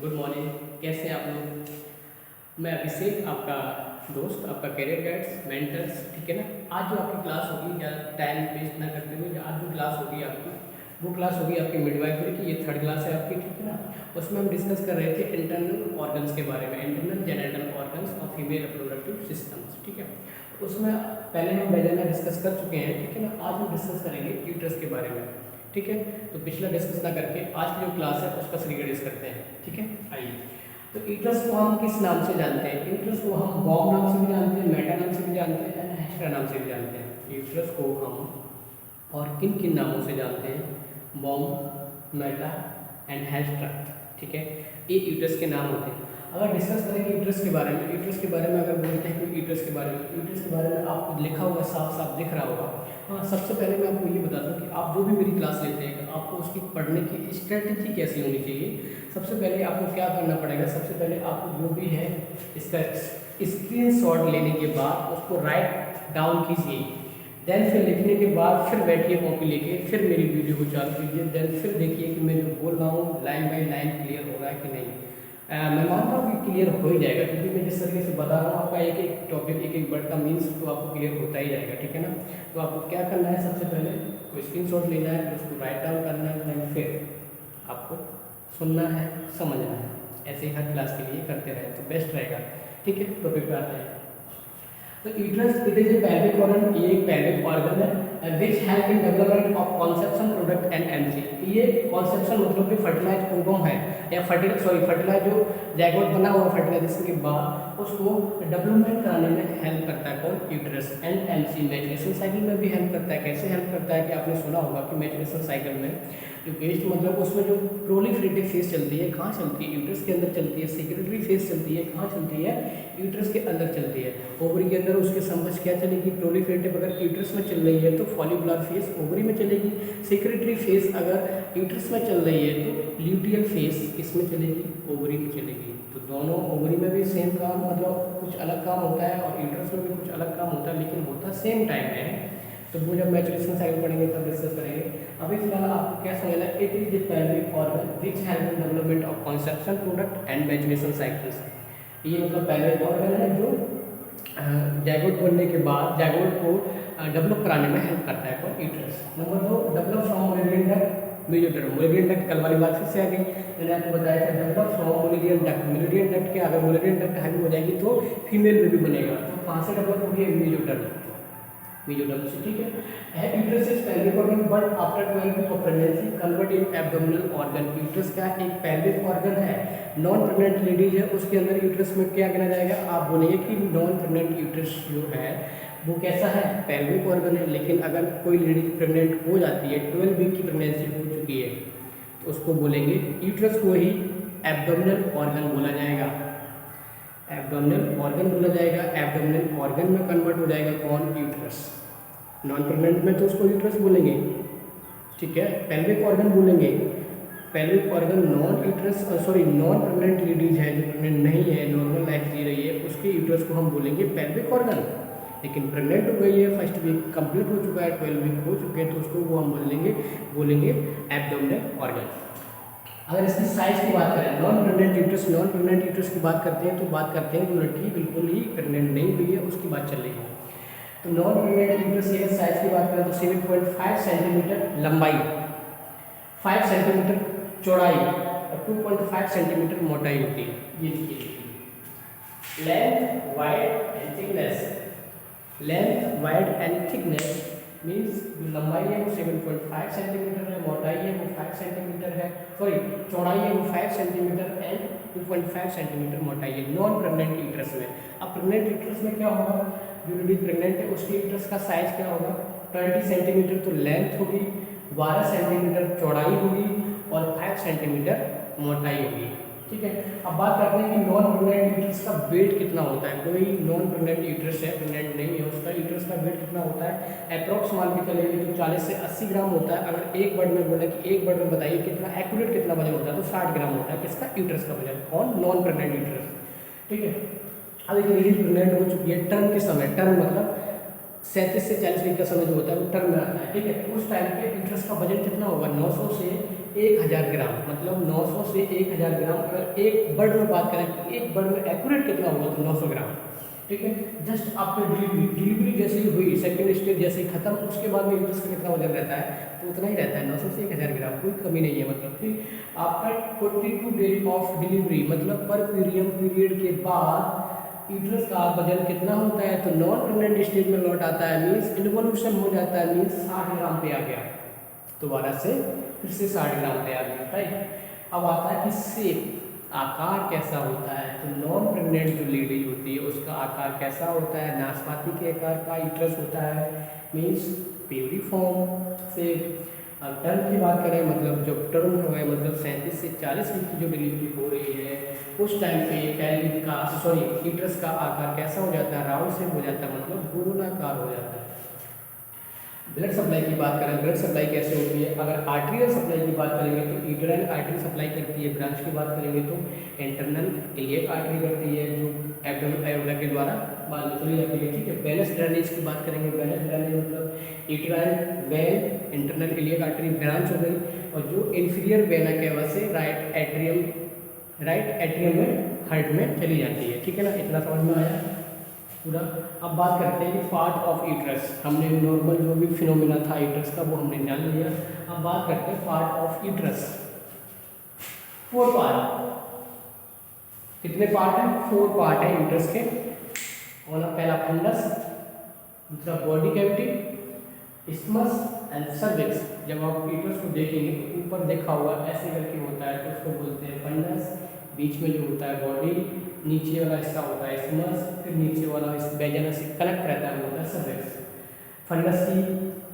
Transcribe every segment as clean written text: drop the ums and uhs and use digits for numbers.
Good morning. कैसे हैं आप लोग? मैं अभिषेक, आपका दोस्त, आपका करियर गाइड्स मेंटर्स, ठीक है ना। आज जो आपकी क्लास होगी, या टाइम वेस्ट ना करते हुए, आज जो क्लास होगी आपकी, वो क्लास होगी आपकी मिडवाइफरी की। ये थर्ड क्लास है आपकी, ठीक है ना। उसमें हम डिस्कस कर रहे थे इंटरनल ऑर्गन्स के बारे में, इंटरनल जेनेटल ऑर्गन्स और फीमेल रिप्रोडक्टिव सिस्टम्स, ठीक है। उसमें पहले हम पहले डिस्कस कर चुके हैं, ठीक है ना। आज हम डिस्कस करेंगे यूट्रस के बारे में, ठीक है। तो पिछला डिस्कस ना करके आज की जो क्लास है उसका रिगार्डिंग करते हैं, ठीक है। आइए, तो यूट्रस को हम किस नाम से जानते हैं? यूट्रस को हम बॉम नाम से भी जानते हैं, मेटा नाम से भी जानते हैं, एंड हेस्टा नाम से भी जानते हैं। यूट्रस को हम और किन किन नामों से जानते हैं? बॉम, मेटा एंड हेस्टा, ठीक है। ये यूट्रस के नाम होते हैं। अगर डिस्कस करेंगे यूट्रस के बारे में, यूट्रस के बारे में अगर बोलते हैं कि यूट्रस के बारे में, यूट्रस के बारे में आपको लिखा हुआ साफ साफ दिख रहा होगा। हाँ, सबसे पहले मैं आपको ये बता दूं कि आप जो भी मेरी क्लास लेते हैं, आपको उसकी पढ़ने की स्ट्रेटजी कैसी होनी चाहिए। सबसे पहले आपको क्या करना पड़ेगा? सबसे पहले आपको जो भी है इसका स्क्रीनशॉट लेने के बाद उसको राइट डाउन कीजिए। देन फिर लिखने के बाद फिर बैठिए कॉपी लेके, फिर मेरी वीडियो को चालू कीजिए। देन फिर देखिए कि मैं जो बोल रहा हूँ लाइन बाई लाइन क्लियर हो रहा है कि नहीं। मैं मानता हूँ कि क्लियर हो ही जाएगा, क्योंकि मैं जिस तरीके से बता रहा हूँ आपका एक एक टॉपिक, एक एक वर्ड का मीन्स तो आपको क्लियर होता ही जाएगा, ठीक है ना। तो आपको क्या करना है? सबसे पहले कोई स्क्रीनशॉट लेना है, फिर उसको राइट डाउन करना है, फिर आपको सुनना है, समझना है। ऐसे ही हर क्लास के लिए करते रहे तो बेस्ट रहेगा, ठीक है। टॉपिक पे आते हैं। तो uterus it is a pelvic organ, ये एक पेल्विक ऑर्गन है which help in development of conception product and MC. ये कॉन्सेप्शन मतलब कि फर्टिलाइज ओवम है, या फर्टिलाइज जो जैगोट बना हुआ फर्टिलाइजेशन के बाद उसको डेवलपमेंट कराने में हेल्प करता है कौन? Uterus. And MC maturation cycle में भी हेल्प करता है। कैसे हेल्प करता है कि आपने सुना होगा कि मैचुरेशन साइकिल में जो वेस्ट मतलब उसमें जो प्रोलिफरेटिव फेज चलती है, कहाँ चलती है? यूट्रस के अंदर चलती है। सेक्रेटरी फेज चलती है, कहाँ चलती है? यूट्रस के अंदर चलती है। ओवरी के अंदर उसके समझ क्या चलेगी? प्रोलिफरेटिव अगर यूट्रस में चल रही है तो फॉलिकुलर फेज ओवरी में चलेगी। सेक्रेटरी फेज अगर यूट्रस में चल रही है तो ल्यूटियल फेज किसमें चलेगी? ओवरी में चलेगी। तो दोनों ओवरी में भी सेम काम, मतलब कुछ अलग काम होता है और यूट्रस में भी कुछ अलग काम होता है, लेकिन होता सेम टाइम में है। तो वो जब मैचुरेशन साइकिल पढ़ेंगे तब डिस्कस करेंगे। अभी फिलहाल आपको क्या समझना है? It is the pelvic organ which help in development of conception product and maturation cycles. ये मतलब पेल्विक ऑर्गन है जो जैगोट बनने के बाद जैगोट को डेवलप कराने में हेल्प करता है कौन? Uterus. Number 2, develop from Mullerian duct mesoderm. Mullerian duct कल वाली बात फिर से आ गई, मैंने आपको बताया था। Develop from Mullerian duct, Mullerian duct के अगर मुलेरियन डक्ट हैवी हो जाएगी तो फीमेल बेबी बनेगा। तो कहाँ से डेवलप होगी? मेजोडर्म, मेजोडर्म से, ठीक है। Uterus is pelvic organ but after 12 week of pregnancy convert in abdominal organ. Uterus का एक पेल्विक ऑर्गन है। नॉन प्रेग्नेंट लेडीज है उसके अंदर यूट्रस में क्या गिना जाएगा? आप बोलेंगे कि नॉन प्रेग्नेंट यूट्रस जो है वो कैसा है? पेल्विक ऑर्गन है। लेकिन अगर कोई लेडीज प्रेग्नेंट हो जाती है, 12 वीक की प्रेगनेंसी हो चुकी है, तो उसको बोलेंगे यूट्रस को ही एब्डोमिनल ऑर्गन बोला जाएगा। एब्डोमिनल ऑर्गन बोला जाएगा। एब्डोमिनल ऑर्गन में कन्वर्ट हो जाएगा कौन? यूट्रस। नॉन प्रेग्नेंट में तो उसको यूट्रस बोलेंगे, ठीक है। पेल्विक ऑर्गन बोलेंगे। Pelvic organ non uterus non pregnant ladies है जो प्रेग्नेंट नहीं है, नॉर्मल लाइफ जी रही है, उसके यूट्रस को हम बोलेंगे पेल्विक ऑर्गन। लेकिन प्रेग्नेंट हो गई है, फर्स्ट वीक कंप्लीट हो चुका है, 12 वीक हो चुके हैं, तो उसको वो हम बोलेंगे एब्डोमिनल ऑर्गन। अगर इसकी साइज की बात करें, नॉन प्रेग्नेंट यूट्रस की बात करते हैं, तो बात करते हैं जो लड़की बिल्कुल ही प्रेग्नेंट नहीं हुई है उसकी बात चल रही है। तो नॉन प्रेग्नेंट यूट्रस की साइज की बात करें तो 7.5 सेंटीमीटर लंबाई, 5 सेंटीमीटर चौड़ाई और 2.5 सेंटीमीटर मोटाई होती है। ये देखिए, length wide and thickness. Length wide and thickness means जो लंबाई है वो 7.5 सेंटीमीटर है, मोटाई है वो 5 सेंटीमीटर है, चौड़ाई है वो 5 सेंटीमीटर एंड 2.5 सेंटीमीटर मोटाई है नॉन प्रेग्नेंट यूट्रस में। अब प्रेग्नेंट यूट्रस में क्या होगा? जो लेडीज प्रेग्नेंट है उसके यूट्रस का साइज क्या होगा? 20 सेंटीमीटर तो लेंथ होगी, 12 सेंटीमीटर चौड़ाई होगी और 5 सेंटीमीटर मोटाई होगी, ठीक है। अब बात करते हैं कि नॉन प्रेग्नेंट यूट्रस का वेट कितना होता है। कोई नॉन प्रेग्नेंट यूट्रस है, प्रेग्नेंट नहीं है, उसका यूट्रस का वेट कितना होता है? अप्रॉक्स मान के चलेंगे तो 40 से 80 ग्राम होता है। अगर एक वर्ड में बोले कि एक वर्ड में बताइए कितना एक्यूरेट कितना वजन होता है, तो 60 ग्राम होता है किसका? यूट्रस का वजन। और नॉन प्रेग्नेंट यूट्रस, ठीक है। अब एक लेडीज प्रेग्नेंट हो चुकी है, टर्म के समय, टर्म मतलब 37 से 40 वीक का समय जो होता है वो टर्म में आता है, ठीक है। उस टाइम पे यूट्रस का वजन कितना होगा? 900 से 1000 ग्राम, मतलब 900 से 1000 ग्राम। अगर एक बर्ड में बात करें तो एक बर्ड में एक्यूरेट कितना होगा, तो 900 ग्राम। ठीक है, जस्ट आफ्टर डिलीवरी जैसे ही हुई, सेकंड स्टेज जैसे ही खत्म, उसके बाद में यूट्रस का कितना वजन रहता है, तो उतना ही रहता है, 900 से 1000 ग्राम, कोई कमी नहीं है। मतलब फिर आफ्टर 42 डेज ऑफ डिलीवरी, मतलब पर पीरियड के बाद यूट्रस का वजन कितना होता है, तो नॉन प्रेग्नेंट स्टेज में लौट आता है, मीन्स इन्वोल्यूशन हो जाता है, मीन्स 60 ग्राम पे आ गया, दोबारा से फिर से 60 ग्राम पे आ गया। राइट, अब आता है कि शेप, आकार कैसा होता है, तो नॉन प्रेग्नेंट जो लेडी होती है उसका आकार कैसा होता है, नाशपाती के आकार का यूट्रस होता है, मीन्स प्यूरिफॉर्म से। अब टर्म की बात करें, मतलब जब टर्म है, मतलब 37 से 40 वीक की जो डिलीवरी हो रही है, उस टाइम पे कैलविन का यूट्रस का आकार कैसा हो जाता है, राउंड शेप हो जाता है, मतलब गोलाकार हो जाता है। ब्लड सप्लाई की बात करें, ब्लड सप्लाई कैसे होती है, अगर आर्टेरियल सप्लाई की बात करेंगे तो यूटेराइन आर्टरी सप्लाई करती है, ब्रांच की बात करेंगे तो इंटरनल इलियक आर्टरी करती है, जो एब्डोमेन एरोला के द्वारा बाद में चली जाती है। ठीक है, वेनस ड्रेनेज की बात करेंगे, वेनस ड्रेनेज मतलब uterine when, internal iliac artery branch हो गई, और जो इंफीरियर वेना केवा से राइट एट्रियम में हार्ट में चली जाती है। ठीक है ना, इतना समझ में आया पूरा। अब बात करते हैं कि पार्ट ऑफ यूट्रस, हमने नॉर्मल जो भी फिनोमिना था यूट्रस का वो हमने जान लिया। अब बात करते हैं पार्ट ऑफ यूट्रस। 4 पार्ट, कितने पार्ट हैं, 4 पार्ट है यूट्रस के। और पहला फंडस, दूसरा बॉडी कैविटी, इस्मस एंड सर्विक्स। जब आप यूट्रस को देखेंगे तो ऊपर देखा हुआ ऐसे करके होता है, तो उसको बोलते हैं फंडस, बीच में जो होता है बॉडी, नीचे वाला हिस्सा होता है इस्मस, फिर नीचे वाला इस वेजिना से कनेक्ट रहता है वो होता है सर्विक्स। फंडस की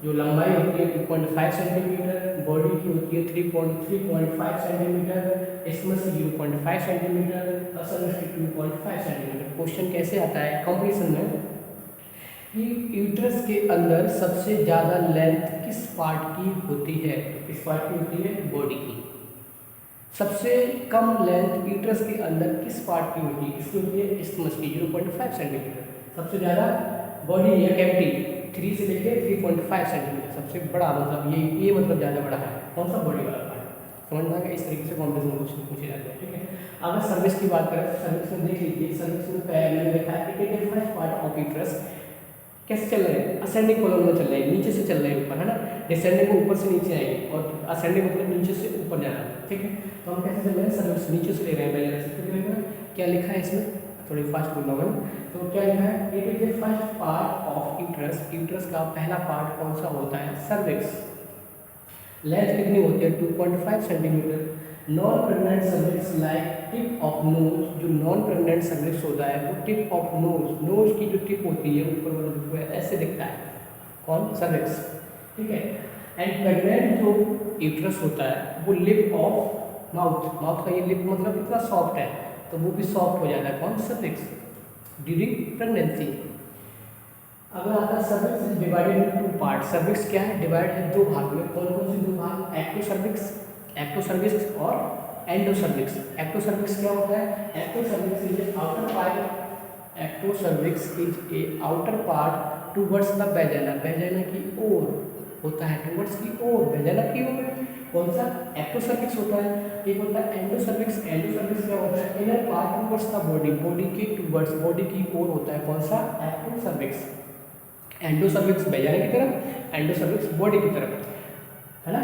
जो लंबाई होती है 2.5 सेंटीमीटर, बॉडी की होती है 3.5 सेंटीमीटर, इस्मस की 0.5 सेंटीमीटर, और सर्विक्स की 2.5 सेंटीमीटर। क्वेश्चन कैसे आता है कॉम्पिटिशन में कि यूट्रस के अंदर सबसे ज़्यादा लेंथ किस पार्ट की होती है, तो किस पार्ट की होती है, बॉडी की। सबसे कम लेंथ यूट्रस के अंदर किस पार्ट की होती है, किसकी होती है, इस्मस की 0.5 सेंटीमीटर। सबसे ज़्यादा बॉडी या कैविटी 3 से लेकर 3.5 सेंटीमीटर, सबसे बड़ा मतलब ये मतलब ज़्यादा बड़ा है, कौन सा, बॉडी वाला पार्ट। समझ में आ गया, इस तरीके से कॉम्पिटिशन क्वेश्चन पूछे जाते हैं। ठीक है, अगर सर्विस की बात करें, सर्विस में देख लीजिए, सर्विस में मैंने देखा है कि फर्स्ट पार्ट ऑफ यूट्रस कैसे चल रहे हैं, असेंडिंग कॉलम में चल रहे हैं, नीचे से चल रहे हैं ऊपर, है ना, डिसेंडिंग में ऊपर से नीचे आएंगे, और असेंडिंग मतलब नीचे से ऊपर जाना। ठीक है, तो हम कैसे चल रहे हैं, सर्विस नीचे से ले रहे हैं, पहले से तो क्या लिखा है इसमें, थोड़ी फास्ट बोल रहा हूँ, तो क्या लिखा है, it is the first part of uterus. Uterus का पहला पार्ट कौन सा होता है, सर्विक्स। लेंथ कितनी होती है, 2.5 centimetre. Non pregnant cervix like tip of nose, जो नॉन प्रेग्नेंट सर्विक्स होता है वो टिप ऑफ नोज की जो टिप होती है ऊपर वाला जो है ऐसे दिखता है, कौन, सर्विक्स। ठीक है, एंड प्रेग्नेंट जो यूट्रस होता है वो लिप ऑफ माउथ का ये लिप मतलब कितना सॉफ्ट है, तो वो भी सॉफ्ट हो जाता है, कौन, सर्विक्स, ड्यूरिंग प्रेगनेंसी। अगर आता है cervix is divided in 2 part. Cervix क्या है, डिवाइड है 2 भाग में, कौन कौन से 2 भाग, एक्टो सर्विक्स और एंडो सर्विक्स। एक्टो सर्विक्स क्या होता है, ectocervix is a outer part, ectocervix is a outer part towards the vagina, vagina की ओर होता है, टुवर्ड्स की ओर, वेजाइना की ओर। कौन सा, एक्टो सर्विक्स होता है। एक होता है एंडो सर्विक्स। एंडो सर्विक्स क्या होता है, inner part towards the body, body के टुवर्ड्स, बॉडी की ओर होता है, कौन सा, ectocervix. Endocervix vagina की तरफ, एंडो सर्विक्स बॉडी की तरफ, है ना।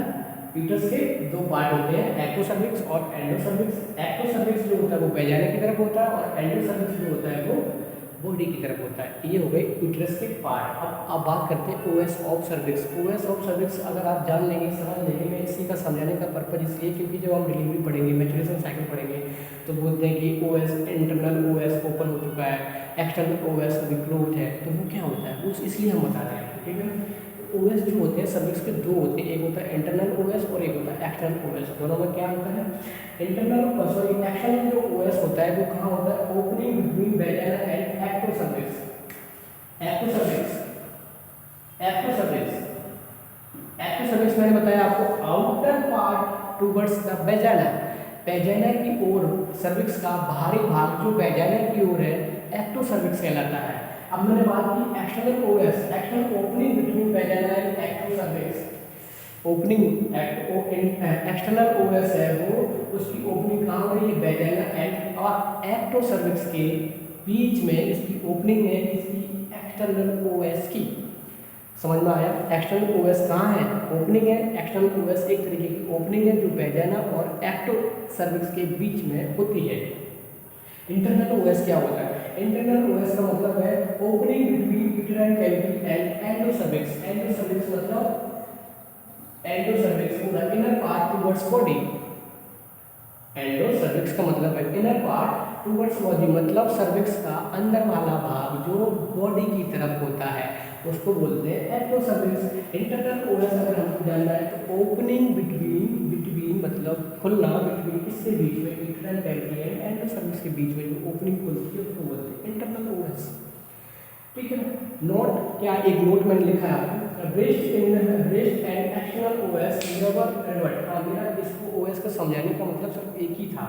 यूट्रस के 2 पार्ट होते हैं, एक्टो सर्विक्स और एंडो सर्विक्स। एक्टो सर्विक्स जो होता है वो वेजाइना की तरफ होता है, और एंडो सर्विक्स जो होता है वो बॉडी की तरफ होता है। ये हो गए यूट्रस के पार्ट। अब बात करते हैं OS of cervix. OS of cervix अगर आप जान लेंगे, समझ लेंगे, मैं इसी का समझाने का पर्पज इसलिए क्योंकि जब हम डिलीवरी पढ़ेंगे, मैच्योरेशन साइकिल पढ़ेंगे, तो बोलते हैं कि ओएस, इंटरनल ओएस ओपन हो चुका है, एक्सटर्नल ओएस अभी क्लोज है, तो वो क्या होता है, वो इसलिए हम बता रहे हैं। ठीक है, ओएस जो होते हैं सर्विक्स के 2 होते हैं, एक होता है इंटरनल ओएस और एक होता है एक्सटर्नल ओएस। दोनों में क्या होता है, एक्सटर्नल जो ओएस होता है वो कहाँ होता है, opening between vagina and ectocervix. Ectocervix मैंने बताया आपको, outer part towards the vagina, vagina की ओर, सर्विक्स का बाहरी भाग जो वेजाइना की ओर है, एक्टो सर्विक्स कहलाता है। अब मैंने बात की external os, external opening between vagina and ectocervix. Opening external os है वो, उसकी ओपनिंग कहाँ हो रही है, वेजाइना एंड और एक्टो सर्विक्स के बीच में इसकी ओपनिंग है, इसकी एक्सटर्नल ओएस की। समझ में आया? एक्सटर्नल ओएस कहाँ है, ओपनिंग है। एक्सटर्नल ओएस एक तरीके की ओपनिंग है जो वेजाइना और एक्टो सर्विक्स के बीच में होती है। इंटरनल ओएस क्या होता है? इंटरनल ओएस का मतलब है opening between uterine cavity and endocervix. Endocervix मतलब एंडोसर्विक्स पूरा inner part towards body. Endocervix का मतलब है इनर पार्ट टुवर्ड्स बॉडी, मतलब सर्विक्स का अंदर वाला भाग जो बॉडी की तरफ होता है उसको बोलते हैं एंडोसर्विक्स। इंटरनल ओएस अगर हमको जानना है तो ओपनिंग बिटवीन मतलब खुलना, बिटवीन किसके बीच में, यूटेराइन कैविटी एंड एंडोसर्विक्स के बीच में जो ओपनिंग खुलती है उसको बोलते हैं इंटरनल ओएस। ठीक है। नोट क्या, एक नोट मैंने लिखा है आपको, breast and external OS never revert. हाँ, मेरा इसको ओएस का समझाने का मतलब सिर्फ एक ही था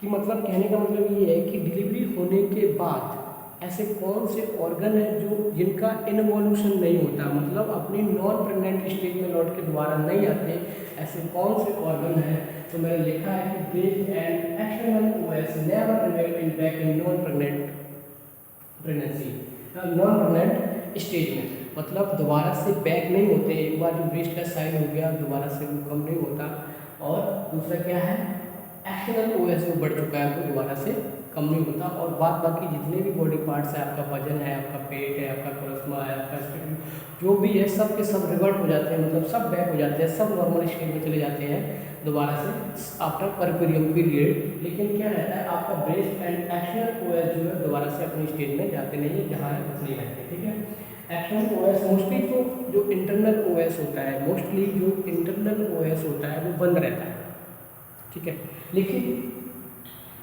कि मतलब कहने का मतलब ये है कि डिलीवरी होने के बाद ऐसे कौन से ऑर्गन है जो जिनका इन्वोल्यूशन नहीं होता, मतलब अपनी नॉन प्रेग्नेंट स्टेज में लौट के दोबारा नहीं आते, ऐसे कौन से ऑर्गन है। तो मैंने लिखा है कि breast and external OS never revert in back in non pregnant pregnancy, non pregnant stage में, मतलब दोबारा से बैक नहीं होते। एक बार जो ब्रेस्ट का साइज हो गया दोबारा से वो कम नहीं होता। और दूसरा क्या है, एक्सटर्नल ओएस वो बढ़ चुका है वो दोबारा से कम नहीं होता। और बाकी जितने भी बॉडी पार्ट्स है, आपका वजन है, आपका पेट है, आपका कोलेस्ट्रॉल है, आपका जो भी है सब के सब रिवर्ट हो जाते हैं, मतलब सब बैक हो जाते हैं, सब नॉर्मल स्टेज में चले जाते हैं दोबारा से आफ्टर परपेरियम पीरियड। लेकिन क्या रहता है, आपका ब्रेस्ट एंड एक्सटर्नल ओएस जो है दोबारा से अपनी स्टेज में जाते नहीं है, जहाँ है उतने ही रहते हैं। ठीक है। एक्सटर्नल ओएस मोस्टली तो जो इंटरनल ओएस होता है, मोस्टली जो इंटरनल ओएस होता है वो बंद रहता है। ठीक है। लेकिन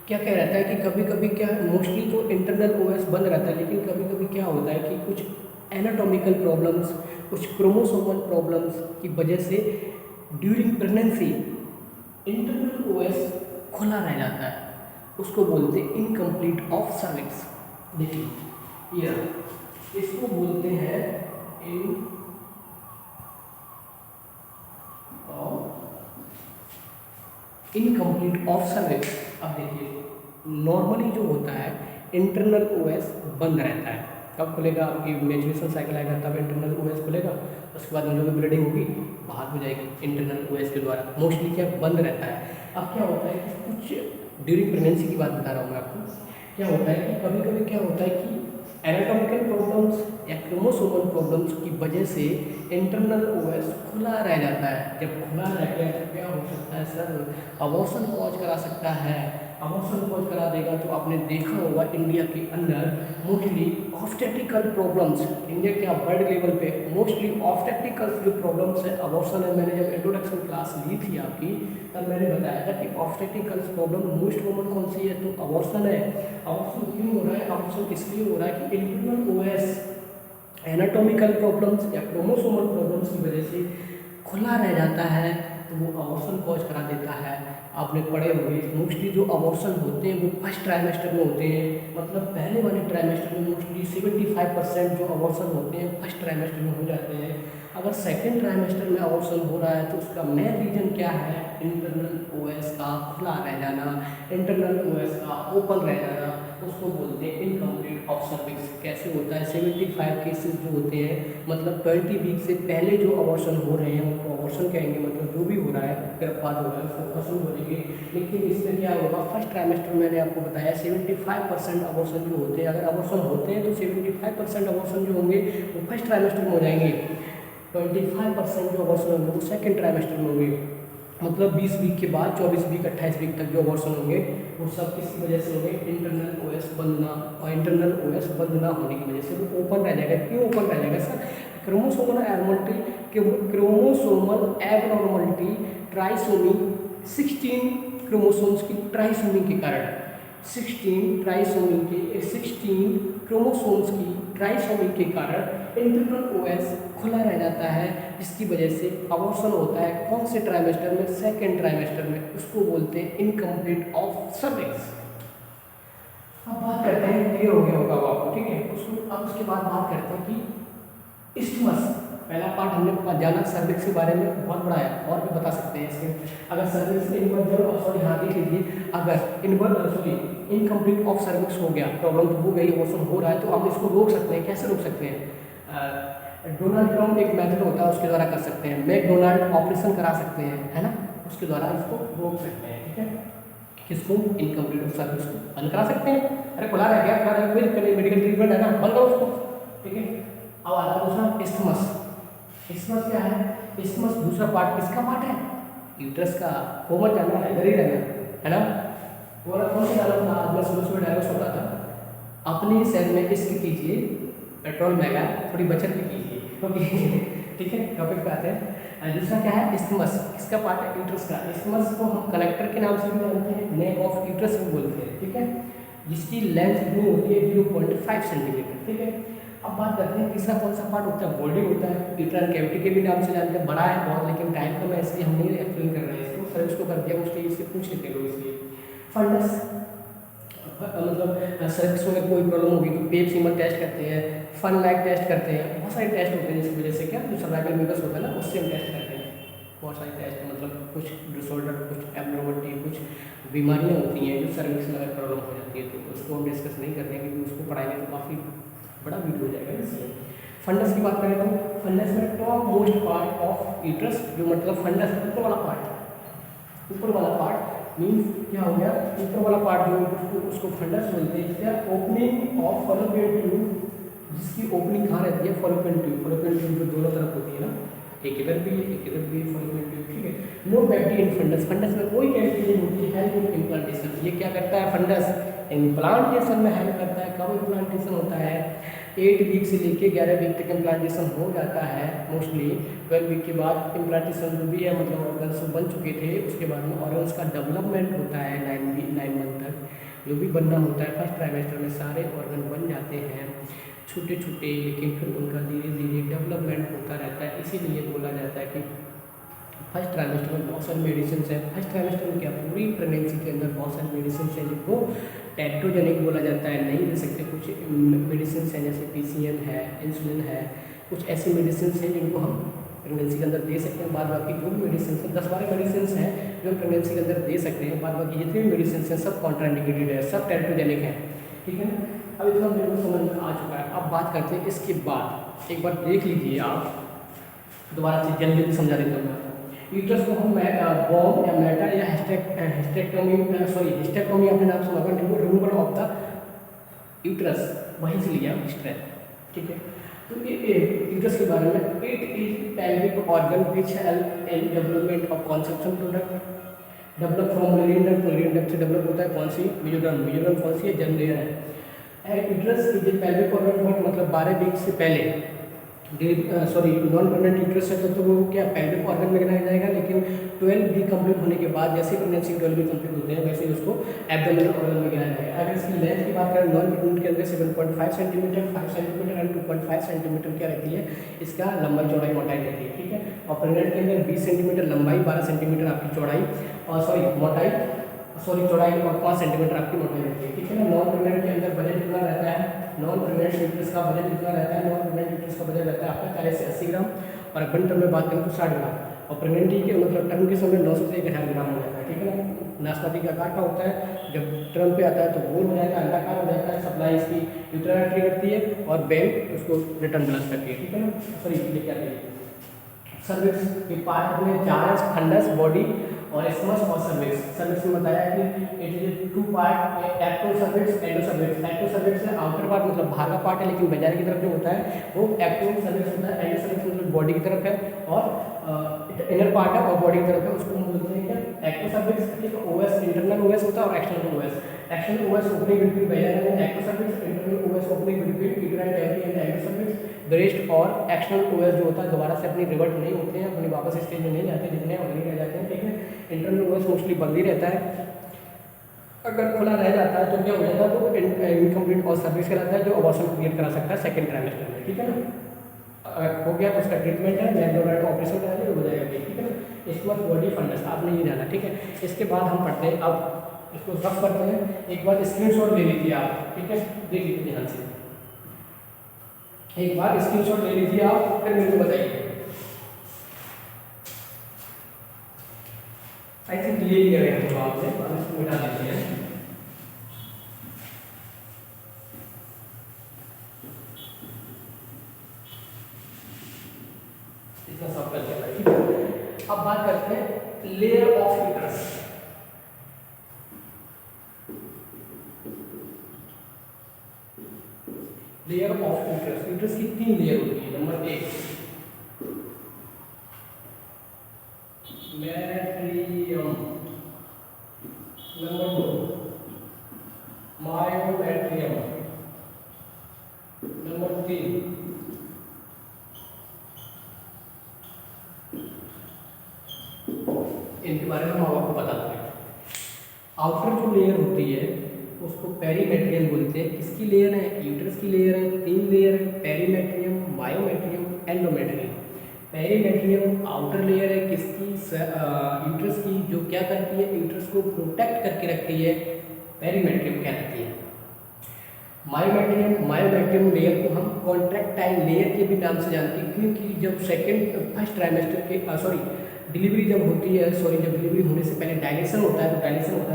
क्या रहता है कि कभी कभी क्या, मोस्टली तो इंटरनल ओएस बंद रहता है, लेकिन कभी कभी क्या होता है कि कुछ एनाटॉमिकल प्रॉब्लम्स, कुछ क्रोमोसोमल प्रॉब्लम्स की वजह से ड्यूरिंग प्रेगनेंसी इंटरनल ओएस खुला रह जाता है, उसको बोलते हैं इनकम्प्लीट ऑफ सर्विक्स। देखिए ये इसको बोलते हैं इनकम्प्लीट ऑफ सर्विक्स। अब देखिए नॉर्मली जो होता है इंटरनल ओएस बंद रहता है, कब खुलेगा, आपकी मेचुरेशन साइकिल आएगा तब इंटरनल ओएस खुलेगा, उसके बाद जो भी ब्लीडिंग होगी बाहर हो जाएगी इंटरनल ओएस के द्वारा। मोस्टली क्या बंद रहता है। अब क्या होता है कि कुछ ड्यूरिंग प्रेगनेंसी की बात बता रहा हूँ मैं आपको, क्या होता है कि कभी कभी क्या होता है कि एनाटॉमिकल प्रॉब्लम्स या क्रोमोसोमल प्रॉब्लम्स की वजह से इंटरनल ओएस खुला रह जाता है। जब खुला रह गया तो क्या हो सकता है सर, अबॉर्शन कॉज करा सकता है। अबॉर्शन कॉज करा देगा तो आपने देखा होगा इंडिया के अंदर मोस्टली ऑब्स्टेट्रिकल प्रॉब्लम्स, इंडिया क्या वर्ल्ड लेवल पे मोस्टली ऑब्स्टेट्रिकल जो प्रॉब्लम्स है अबॉर्शन है। मैंने जब इंट्रोडक्शन क्लास ली थी आपकी तब मैंने बताया था कि ऑब्स्टेट्रिकल प्रॉब्लम मोस्ट कॉमन कौन सी है, तो अबॉर्शन है। अबॉर्शन क्यों हो रहा है, अबॉर्शन इसलिए हो रहा है कि इंटरनल ओएस एनाटॉमिकल प्रॉब्लम्स या क्रोमोसोमल प्रॉब्लम्स की वजह से खुला रह जाता है, तो वो अबॉर्शन कॉज करा देता है। आपने पढ़े हुए मोस्टली जो अबॉर्शन होते हैं वो फर्स्ट ट्राइमेस्टर में होते हैं, मतलब पहले वाले ट्राइमेस्टर में मोस्टली 75% जो अबॉर्शन होते हैं फर्स्ट ट्राइमेस्टर में हो जाते हैं। अगर सेकेंड ट्राइमेस्टर में अबॉर्शन हो रहा है तो उसका मेन रीजन क्या है, इंटरनल ओएस का खुला रह जाना, इंटरनल ओएस का ओपन रह जाना, उसको बोलते हैं इनकम्प्लीट ऑफ सर्विक्स। कैसे होता है, 75 केसेस जो होते हैं, मतलब 20 वीक से पहले जो अबॉर्शन हो रहे हैं उनको अबॉर्शन कहेंगे, मतलब जो भी हो रहा है गर्भपात हो रहा है उसको अबॉर्शन बोलेंगे। लेकिन इसमें क्या होगा, फर्स्ट ट्राइमेस्टर में मैंने आपको बताया 75% अबॉर्शन जो होते हैं, अगर अबॉर्शन होते हैं तो 75% अबॉर्शन जो होंगे वो फर्स्ट ट्राइमेस्टर में हो जाएंगे, 25% जो अबॉर्शन होंगे वो सेकेंड ट्राइमेस्टर में होंगे, मतलब 20 वीक के बाद 24 वीक 28 वीक तक जो अबॉर्शन होंगे वो सब किसकी वजह से होंगे, इंटरनल ओएस बंद ना, और इंटरनल ओएस बंद ना होने की वजह से वो ओपन रह जाएगा। क्यों ओपन रह जाएगा sir, chromosomal abnormality trisomy 16 chromosomes की ट्राइसोमी के कारण, 16 क्रोमोसोम्स की ट्राइसोमी के कारण इंटरनल ओएस खुला रह जाता है, जिसकी वजह से अबॉर्शन होता है। कौन से ट्राइमेस्टर में, सेकेंड ट्राइमेस्टर में, उसको बोलते हैं इनकम्प्लीट ऑफ सर्विक्स। अब बात करते हैं, क्लियर हो गया होगा आपको, ठीक है। अब उसके बाद बात करते हैं कि इस्थमस, पहला पार्ट हमने जाना सर्विक्स के बारे में, बहुत बड़ा है और भी बता सकते हैं इसमें। अगर सर्विक्स सॉरी हाँ देख लीजिए, अगर इनकम्प्लीट ऑफ सर्विक्स हो गया, प्रॉब्लम तो हो गई, अबॉर्शन हो रहा है, तो हम इसको रोक सकते हैं। कैसे रोक सकते हैं? डोनाल्ड ट्रम्प एक मेथड होता है, उसके द्वारा कर सकते हैं। मैकडोनाल्ड ऑपरेशन करा सकते हैं, है ना, उसके द्वारा इसको रोक सकते हैं। ठीक है, किसको? इनकम्प्लीट ऑफ सर्विस को बंद करा सकते हैं। अरे खुला रह गया, खुला रह गया, कोई मेडिकल ट्रीटमेंट है ना, बंद करो उसको। ठीक है, अब आता है दूसरा इस्थमस। इस्थमस क्या है? इस्थमस दूसरा पार्ट किसका पार्ट है? यूट्रस का। वो मत जाना, इधर ही रहना, है ना। और कौन सा डायलॉग था? आज मैं सुबह डायलॉग सुन रहा था, अपने शहर में इश्क कीजिए, पेट्रोल महंगा, थोड़ी बचत भी कीजिए। ओके ठीक है, टॉपिक पे आते हैं। दूसरा क्या है? इस्थमस। किसका पार्ट है? यूट्रस का। इस्थमस को हम कलेक्टर के नाम से भी जानते हैं, नेक ऑफ यूट्रस भी बोलते हैं। ठीक है, जिसकी लेंथ कितनी होती है? 0.5 सेंटीमीटर। ठीक है, अब बात करते हैं तीसरा कौन सा पार्ट होता है? बॉडी होता है। यूट्राइन कैविटी के भी नाम से जानते हैं। बड़ा है बहुत, लेकिन टाइम कम है इसलिए हम नहीं एक्सप्लेन कर रहे हैं इसको, सर्विस को कर दिया उसके इससे पूछ लेते लोग इसलिए। फंडस, मतलब सर्विस में कोई प्रॉब्लम होगी तो पेप सीमर टेस्ट करते हैं, फन लैग टेस्ट करते हैं, बहुत सारे टेस्ट होते हैं जिसकी वजह से क्या, जो सर्वाइकल म्यूकस होता है ना, उससे हम टेस्ट करते हैं। बहुत सारे टेस्ट, मतलब कुछ डिसऑर्डर, कुछ एब्नॉर्मलिटी, कुछ बीमारियाँ होती हैं जो सर्विक्स में अगर प्रॉब्लम हो जाती है, तो उसको हम डिस्कस नहीं करते हैं क्योंकि उसको पढ़ाएंगे तो काफ़ी बड़ा वीडियो हो जाएगा इसलिए। फंडस की बात करें तो फंडस में top most part of uterus, जो मतलब फंडस ऊपर वाला पार्ट, ऊपर वाला पार्ट मीन्स क्या हो गया? ऊपर वाला पार्ट जो उसको फंडस बोलते हैं। क्या? ओपनिंग ऑफ फॉलोपियन ट्यूब, जिसकी ओपनिंग कहाँ रहती है? Fallopian tube. फॉलोपियन ट्यूब जो दोनों तरफ होती है ना, एक इधर भी है, एक इधर भी है फॉलोपियन ट्यूब। ठीक है, no cavity in fundus. Fundus में कोई कैविटी नहीं होती है। हेल्प इन इम्प्लांटेशन, ये क्या करता है? फंडस इम्प्लांटेशन में हेल्प करता है। कब इम्प्लांटेशन होता है? 8 वीक से लेके 11 वीक तक इम्प्लांटेशन हो जाता है मोस्टली। 12 वीक के बाद इम्प्लांटेशन जो भी है, मतलब ऑर्गन्स बन चुके थे, उसके बाद में ऑर्गन्स का डेवलपमेंट होता है 9 मंथ तक। जो भी बनना होता है फर्स्ट ट्राइमेस्टर में सारे ऑर्गन बन जाते हैं छोटे छोटे, लेकिन फिर उनका धीरे धीरे डेवलपमेंट होता रहता है। इसीलिए बोला जाता है कि फर्स्ट ट्राइमेस्टर में बहुत सारी मेडिसिन है। फर्स्ट ट्राइमेस्टर में क्या, पूरी प्रेगनेंसी के अंदर बहुत सारी मेडिसिन है जिनको टेट्रोजेनिक बोला जाता है, नहीं दे सकते। कुछ मेडिसिन हैं जैसे पीसीएम है, इंसुलिन है, कुछ ऐसी मेडिसिन हैं जिनको हम प्रेगनेंसी के अंदर दे सकते हैं। बाद बाकी जो भी मेडिसिन है, 10-12 मेडिसिन हैं जो प्रेगनेंसी के अंदर दे सकते हैं। बाद बाकी जितनी भी मेडिसिन हैं सब कॉन्ट्राइंडिकेटेड है, सब टेट्रोजेनिक है। ठीक है, अब इतना मेरे को समझ में आ चुका है। अब बात करते हैं इसके बाद, एक बार देख लीजिए आप, दोबारा से जल्दी समझा देता हूँ मैं। यूट्रस को हम बॉम्ब या मेटल या हिस्टेक्टोमी अपने नाम सुना होगा, रिमूवल ऑफ द यूट्रस, वहीं से लिया हिस्टेक्ट। ठीक है, तो ये यूट्रस के बारे में, it is pelvic organ which help in development of conception product, develop from Mullerian duct. Mullerian duct से डेवलप होता है कौन सी? मेजोडर्म। मेजोडर्म कौन सी है? जनरेयर है। यूट्रस इज पेल्विक ऑर्गन, मतलब 12 वीक से पहले नॉन प्रेग्नेंट यूट्रस है तो वो क्या पेल्विक ऑर्गन में गिनाया जाएगा। लेकिन 12 वीक कंप्लीट होने के बाद, जैसे प्रेगनेंसी 12 वीक कंप्लीट होते हैं, वैसे उसको एब्डोमिनल ऑर्गन में गिनाया जाएगा। अगर इसकी लेंथ की बात करें, नॉन प्रेग्नेंट के अंदर 7.5 सेंटीमीटर, 5 सेंटीमीटर एंड 2.5 सेंटीमीटर क्या रहती है? इसका लंबाई चौड़ाई मोटाई रहती है। ठीक है, और प्रेग्नेंट के अंदर 20 सेंटीमीटर लंबाई, 12 सेंटीमीटर आपकी चौड़ाई, और मोटाई, चौड़ाई, और 5 सेंटीमीटर आपकी मोटाई रहती है। ठीक है ना। नॉन प्रेग्नेंट के अंदर वजन कितना रहता है? नॉन प्रेग्नेंट यूट्रस का वजन कितना रहता है? नॉन प्रेग्नेंट यूट्रस का वजन रहता है आपका 40 से 80 ग्राम, और अपन टर्म में बात करें तो 60 ग्राम, और प्रेगनेंटी के मतलब टर्म के समय 900 से 1000 ग्राम हो जाता है। ठीक है ना। नाशपाती का आकार का होता है, जब टर्म पे आता है तो गोल हो जाता है, अंडाकार हो जाता है। सप्लाई इसकी यूट्राइन आर्टरी करती है और बेल उसको रिटर्न ब्लस करती है। ठीक है ना, सॉरी ये क्या है, सर्विक्स के पार्ट अपने 4 फंडस, बॉडी और इस्थमस और सर्विक्स। सर्विक्स में बताया कि it is 2 part, ectocervix, endocervix. Ectocervix है आउटर पार्ट, मतलब बाहर का पार्ट है, लेकिन बाजार की तरफ जो होता है वो एक्टो सर्विक्स होता है। एंडो सर्विक्स मतलब बॉडी की तरफ है, और इनर पार्ट है और बॉडी की तरफ है, उसको हम बोलते हैं क्या? Ectocervix. ठीक है, ओएस इंटरनल ओएस होता है और external os. External os opening between बाजार and ectocervix, internal os opening between uterine cavity and endocervix. Breast और एक्सटर्नल ओएस जो होता है दोबारा से अपनी रिवर्ट नहीं होते हैं, अपनी वापस स्टेज में नहीं जाते, जितने और नहीं रह जाते हैं। ठीक है, इंटरनल ओएस मोस्टली बंद ही रहता है। अगर खुला रह जाता है तो क्या हो जाता है? तो इनकम्प्लीट और सर्विस कराता है, जो अबॉर्शन क्रिएट करा सकता है सेकंड ट्राइमेस्टर में। ठीक है ना, अगर हो गया तो उसका ट्रीटमेंट है, मैकडोनाल्ड ऑपरेशन करा दिया हो जाएगा। ठीक है ना, इसके बाद बॉडी फंडस आपने ये जाना। ठीक है, इसके बाद हम पढ़ते हैं, अब इसको रफ करते हैं। एक बार स्क्रीनशॉट ले लीजिए आप। ठीक है, देख लीजिए ध्यान से। एक बार स्क्रीनशॉट ले लीजिए आप, फिर मेरे को बताइए। आई थिंक ले लिया गया होगा आपने, अब इसको मिटा देते हैं। इतना सब कर दिया, ठीक है। अब बात करते हैं layer of uterus. Layer of uterus, uterus की 3 लेयर होती है। नंबर 1 मैट्रियम, नंबर 2 मायोमेट्रियम, नंबर 3 इनके बारे में हम आपको बताते हैं। आउटर जो लेयर होती है उसको पेरीमेट्रियम बोलते हैं। किसकी लेयर है? यूट्रस की लेयर है। 3 लेयर है, perimetrium, myometrium, endometrium. Perimetrium outer layer है किसकी? यूट्रस की, जो क्या करती है? यूट्रस को प्रोटेक्ट करके रखती है, पेरीमेट्रियम कहलाती है। मायोमेट्रियम लेयर को हम कॉन्ट्रैक्टाइल लेयर के भी नाम से जानते हैं, क्योंकि जब फर्स्ट ट्राइमेस्टर के डिलीवरी जब होती है, जब डिलीवरी होने से पहले डायलेशन होता है,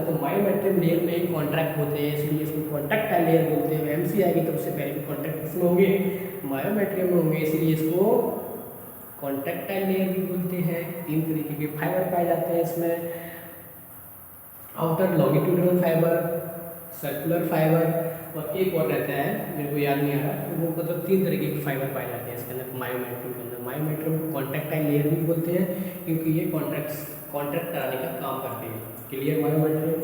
तो मायोमेट्रियम लेयर में कॉन्ट्रैक्ट होते हैं, इसलिए इसको कॉन्ट्रैक्टाइल लेयर बोलते हैं। एमसी आएगी तो उससे पहले भी कॉन्ट्रैक्ट किसमें होंगे? मायोमेट्रियम में होंगे, इसलिए इसको कॉन्ट्रैक्टाइल लेयर भी बोलते हैं। 3 तरीके के फाइबर पाए जाते हैं इसमें, outer longitudinal fibre, circular fibre, और एक और रहता है मेरे को याद नहीं आ रहा, तो वो मतलब 3 तरीके के फाइबर पाए जाते हैं इसके अंदर, मायोमेट्रियम के अंदर। मायोमेट्रियम को कॉन्ट्रैक्टाइल लेयर भी बोलते हैं, क्योंकि ये कॉन्ट्रैक्ट कराने का काम करते हैं। Clear? Myometrium.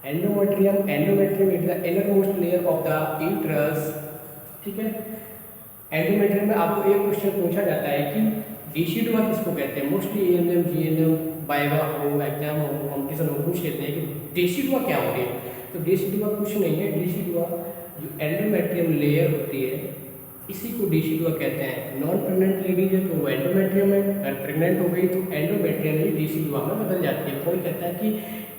Endometrium is the inner most layer of the uterus, ठीक है। एंडोमेट्रियम में आपको एक क्वेश्चन पूछा जाता है कि डिसिडुआ किसको कहते हैं? मोस्टली एएनएम, जीएनएम, वाइवा हो, एग्जाम हो, कॉम्पिटिशन हो, पूछ लेते हैं कि डिसिडुआ क्या होती है। तो डिसिडुआ कुछ नहीं है, डिसिडुआ जो एंडोमेट्रियम लेयर होती है इसी को डिसिडुआ कहते हैं। नॉन प्रेग्नेंट लेडीज है तो वो एंडोमेट्रियम है, अगर प्रेग्नेंट हो गई तो एंडोमेट्रियम ही डिसिडुआ में बदल जाती है। कोई कहता है कि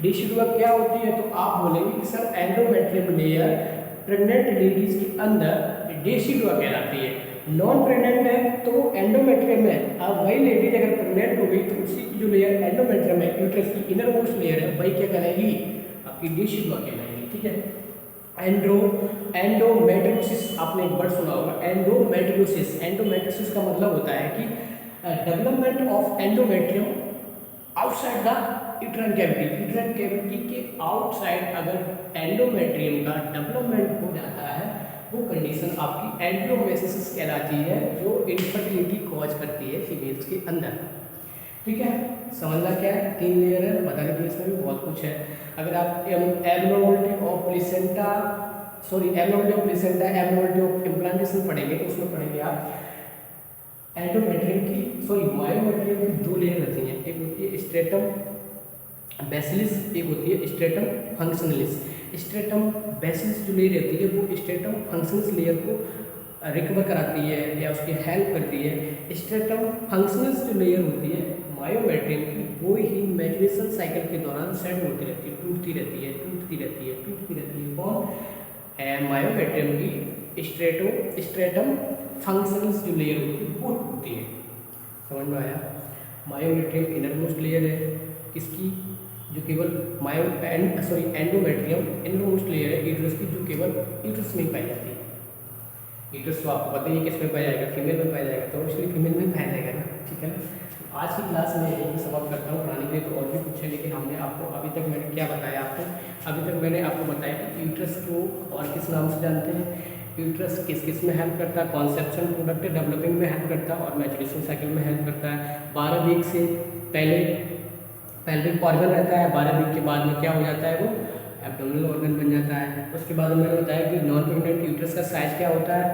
डिसिडुआ क्या होती है, तो आप बोलेंगे कि sir endometrium layer pregnant ladies के अंदर डिसिडुआ कहलाती है। नॉन प्रेग्नेंट है तो एंडोमेट्रियम है। अब वही लेडीज अगर प्रेग्नेंट हो गई तो उसी की जो लेयर एंडोमेट्रियम है, यूट्रस की इनर मोस्ट लेयर है, वही क्या कहलाएगी? आपकी डिसिडुआ कहलाएगी, ठीक है। एंडोमेट्रियोसिस, आपने एक वर्ड सुना होगा, एंडोमेट्रियोसिस का मतलब होता है कि development of endometrium outside the uterine cavity के आउटसाइड अगर एंडोमेट्रियम का डेवलपमेंट हो जाता है, वो कंडीशन आपकी एंडोमेट्रियोसिस कहलाती है, जो इनफर्टिलिटी कॉज करती है फीमेल्स के अंदर, ठीक है। समझना क्या है? 3 लेयर है, बताने के लिए इसमें भी बहुत कुछ है। अगर आप abnormality of placenta, abnormality of implantation पढ़ेंगे तो उसमें पढ़ेंगे आप मायोमेट्रियम की 2 लेयर रहती हैं, एक होती है स्ट्रेटम बेसिलिस, एक होती है स्ट्रेटम फंक्शनलिस। स्ट्रेटम बेसिलिस जो लेयर रहती है वो स्ट्रेटम फंक्शनलिस लेयर को रिकवर कराती है या उसकी हेल्प करती है। स्ट्रेटम फंक्शनलिस जो लेयर होती है मायोमेट्रियम की, वो ही मैचुरेशन साइकिल के दौरान सेट होती रहती है, टूटती रहती है। कौन? मायोमेट्रियम की स्ट्रेटम फंक्शनलिस जो लेयर होती है वो टूटती है। समझ में आया? मायोमेट्रियम इनर मोस्ट लेयर है किसकी? जो केवल एंडोमेट्रियम इनर मोस्ट लेयर है यूट्रस की, जो केवल यूट्रस में पाई जाती है। यूट्रस तो आपको पता ही है किस में पाया जाएगा? फीमेल में पाया जाएगा, तो इसलिए फीमेल में पाया जाएगा ना, ठीक है ना। आज की क्लास में यही समाप्त करता हूँ। पढ़ाने के लिए तो और भी कुछ है, लेकिन हमने आपको अभी तक मैंने क्या बताया आपको? अभी तक मैंने आपको बताया कि यूट्रस को और किस नाम से जानते हैं, यूट्रस किस किस में हेल्प करता है, कॉन्सेप्शन प्रोडक्ट डेवलपिंग में हेल्प करता है और मैचुरेशन साइकिल में हेल्प करता है। 12 वीक से पहले पेल्विक ऑर्गन रहता है, 12 वीक के बाद में क्या हो जाता है? वो एब्डोमिनल ऑर्गन बन जाता है। उसके बाद मैंने बताया कि नॉन प्रेग्नेंट यूट्रस का साइज क्या होता है।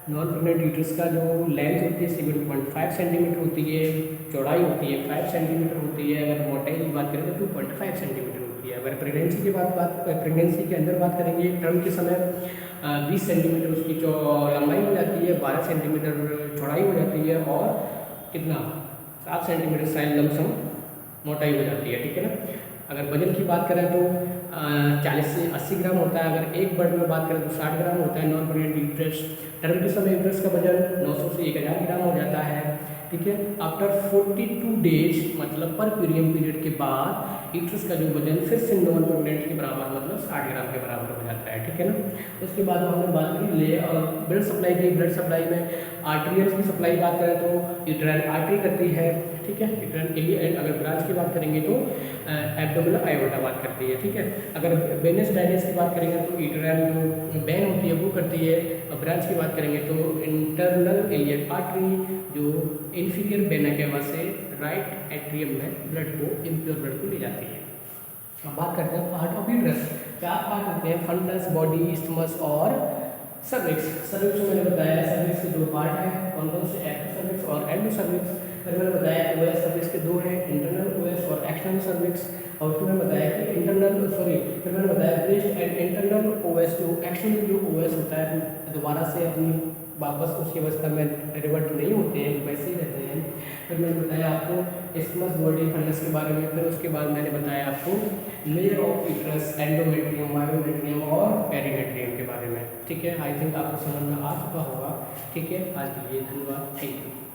नॉन प्रेग्नेंट यूट्रस का जो लेंथ होती है 7.5 सेंटीमीटर होती है, चौड़ाई होती है 5 सेंटीमीटर होती है, अगर मोटाई की बात करें तो 2.5 सेंटीमीटर होती है। अगर प्रेगनेंसी के अंदर बात करेंगे टर्म के समय 20 सेंटीमीटर उसकी लंबाई हो जाती है, 12 सेंटीमीटर चौड़ाई हो जाती है और कितना 7 सेंटीमीटर साइज लमसम मोटाई हो जाती है, ठीक है ना। अगर वजन की बात करें तो 40 से 80 ग्राम होता है। अगर एक बर्ड में बात करें तो 60 ग्राम होता है नॉन प्रेग्नेंट यूट्रस। टर्म के समय यूट्रस का वजन 900 से 1000 ग्राम हो जाता है, ठीक है। आफ्टर 42 डेज मतलब पर पीरियड के बाद यूट्रस का जो वजन फिर से नॉन प्रेग्नेंट के बराबर मतलब 60 ग्राम के बराबर हो जाता है, ठीक है ना। उसके बाद हमने बात करी ले और ब्लड सप्लाई की। ब्लड सप्लाई में आर्टरियल्स की सप्लाई बात करें तो यूट्राइन आर्टरी करती है, ठीक है। यूट्राइन एली एंड अगर ब्रांच की बात करेंगे तो एब्डोमिनल आयोटा बात करती है, ठीक है। अगर वेनस डायनेस की बात करेंगे तो यूट्राइन जो वेन होती है वो करती है। ब्रांच की बात करेंगे तो इंटरनल इलियक आर्टरी जो इंफीरियर वेना केवा से राइट एट्रियम में ब्लड को इम्प्योर ब्लड को ले जाती है। अब बात करते हैं पार्ट ऑफ यूट्रस। 4 पार्ट होते हैं, फंडस, बॉडी, इस्थमस और सर्विक्स। सर्विक्स में मैंने बताया सर्विक्स के 2 पार्ट हैं, कौन कौन से, एक्टो सर्विक्स और एंडो सर्विक्स। फिर मैंने बताया ओएस सर्विक्स के 2 हैं, इंटरनल ओएस और एक्सटर्नल सर्विक्स। और फिर मैंने बताया कि फिर मैंने बताया ब्रेस्ट एंड इंटरनल ओएस जो एक्सटर्नल जो ओएस होता है दोबारा से अपनी वापस उसी अवस्था में रिवर्ट नहीं होते हैं, वैसे ही रहते हैं। फिर मैंने बताया आपको इस्मस, बॉडी, फंडस के बारे में। फिर उसके बाद मैंने बताया आपको layer of uterus, endometrium, myometrium और पेरीमेट्रियम के बारे में, ठीक है। आई थिंक आपको समझ में आ चुका होगा, ठीक है। आज के लिए धन्यवाद, थैंक यू।